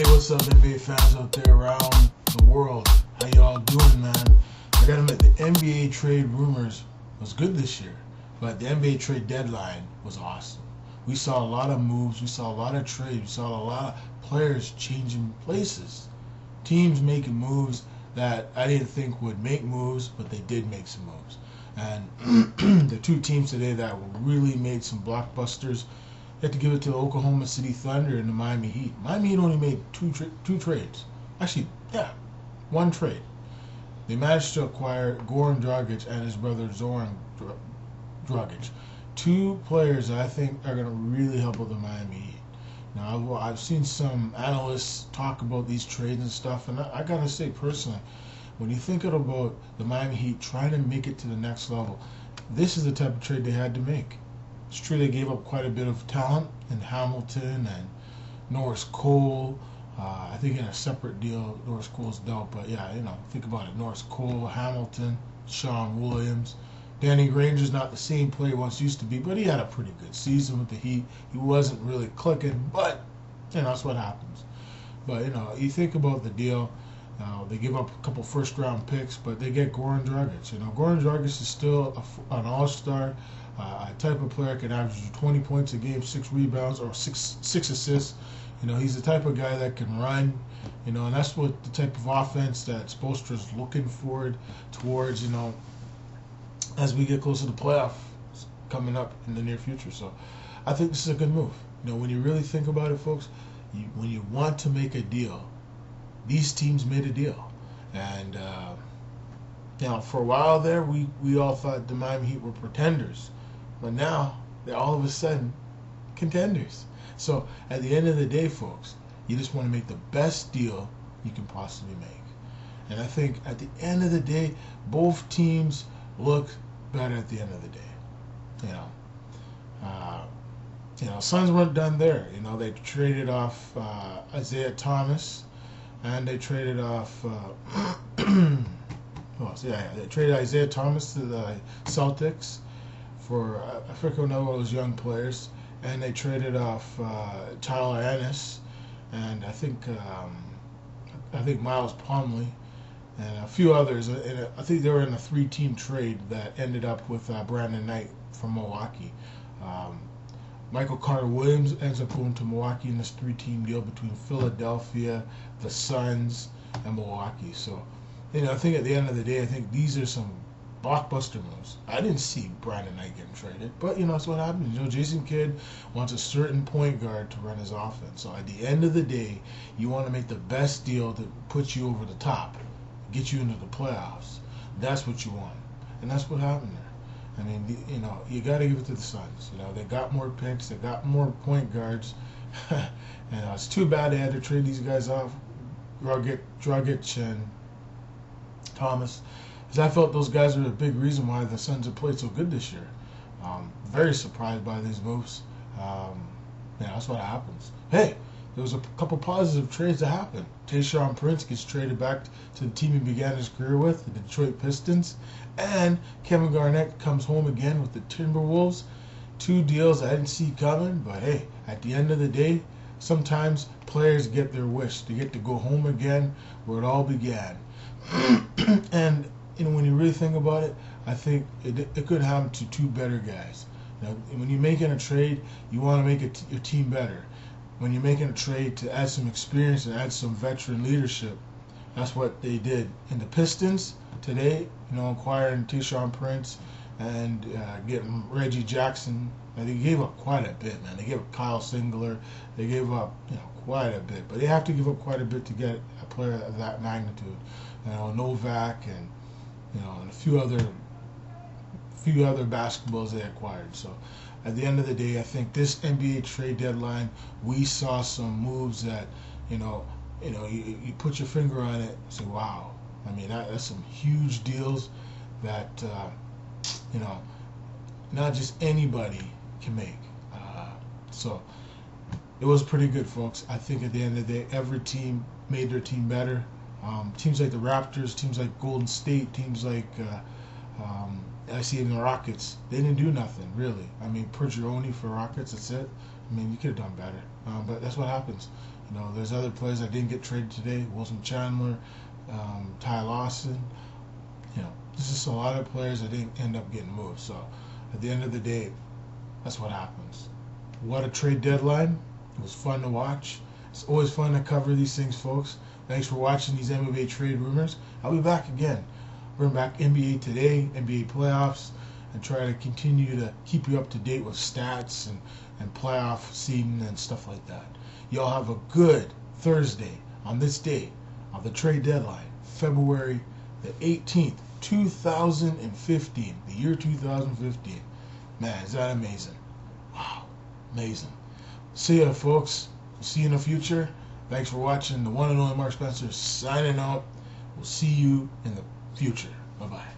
Hey, what's up, NBA fans out there around the world? How y'all doing, man? I gotta admit, the NBA trade rumors was good this year, but the NBA trade deadline was awesome. We saw a lot of moves, we saw a lot of trades, we saw a lot of players changing places, teams making moves that I didn't think would make moves, but they did make some moves. And the two teams today that really made some blockbusters, you have to give it to the Oklahoma City Thunder and the Miami Heat. Miami Heat only made two trades. Actually, yeah, one trade. They managed to acquire Goran Dragic and his brother Zoran Dragic. Two players that I think are going to really help out the Miami Heat. Now, I've seen some analysts talk about these trades and stuff, and I got to say personally, when you think about the Miami Heat trying to make it to the next level, this is the type of trade they had to make. It's true they gave up quite a bit of talent in Hamilton and Norris Cole. I think in a separate deal, Norris Cole's dealt, but yeah, think about it. Norris Cole, Hamilton, Sean Williams. Danny Granger's not the same player he once used to be, but he had a pretty good season with the Heat. He wasn't really clicking, but that's what happens. But you think about the deal. They give up a couple first-round picks, but they get Goran Dragic. Goran Dragic is still an all-star, a type of player can average 20 points a game, 6 rebounds, or six assists. He's the type of guy that can run. And that's what the type of offense that Spoelstra's looking forward towards. As we get closer to the playoffs coming up in the near future. So I think this is a good move. When you really think about it, folks, when you want to make a deal, these teams made a deal. And for a while there, we all thought the Miami Heat were pretenders. But now they're all of a sudden contenders. So at the end of the day, folks, you just want to make the best deal you can possibly make. And I think at the end of the day, both teams look better at the end of the day. Suns weren't done there. They traded off Isaiah Thomas, and they traded off. They traded Isaiah Thomas to the Celtics for I forget another one of those young players, and they traded off Tyler Ennis, and I think Miles Plumlee, and a few others. And I think they were in a 3-team trade that ended up with Brandon Knight from Milwaukee. Michael Carter-Williams ends up going to Milwaukee in this 3-team deal between Philadelphia, the Suns, and Milwaukee. So, I think at the end of the day, I think these are some blockbuster moves. I didn't see Brandon Knight getting traded, but that's what happens. Jason Kidd wants a certain point guard to run his offense. So at the end of the day, you want to make the best deal that puts you over the top, get you into the playoffs. That's what you want, and that's what happened there. I mean, you got to give it to the Suns. They got more picks, they got more point guards, and it's too bad they had to trade these guys off, Dragic and Thomas, because I felt those guys were a big reason why the Suns have played so good this year. Very surprised by these moves. That's what happens. Hey, there was a couple positive trades that happened. Tayshaun Prince gets traded back to the team he began his career with, the Detroit Pistons, and Kevin Garnett comes home again with the Timberwolves. 2 deals I didn't see coming, but hey, at the end of the day, sometimes players get their wish. They get to go home again where it all began. And when you really think about it, I think it could happen to 2 better guys. When you're making a trade, you want to make your team better. When you're making a trade to add some experience and add some veteran leadership, that's what they did. In the Pistons today, acquiring Tayshaun Prince and getting Reggie Jackson, and they gave up quite a bit, man. They gave up Kyle Singler. They gave up quite a bit, but they have to give up quite a bit to get a player of that magnitude. Novak and and a few other basketballs they acquired. So at the end of the day, I think this NBA trade deadline, we saw some moves that you put your finger on it and say, wow. I mean, that's some huge deals that not just anybody can make. So it was pretty good, folks. I think at the end of the day, every team made their team better. Teams like the Raptors, teams like Golden State, teams like I see even the Rockets. They didn't do nothing really. I mean, Pergeroni for Rockets. That's it. I mean, you could have done better. But that's what happens. You know, there's other players that didn't get traded today. Wilson Chandler, Ty Lawson. You know, there's just a lot of players that didn't end up getting moved. So at the end of the day, that's what happens. What a trade deadline. It was fun to watch. It's always fun to cover these things, folks. Thanks for watching these NBA trade rumors. I'll be back again. Bring back NBA Today, NBA playoffs, and try to continue to keep you up to date with stats and playoff seeding and stuff like that. Y'all have a good Thursday on this day of the trade deadline, February the 18th, 2015, the year 2015. Man, is that amazing. Wow, amazing. See ya, folks. See you in the future. Thanks for watching. The one and only Mark Spencer signing out. We'll see you in the future. Bye-bye.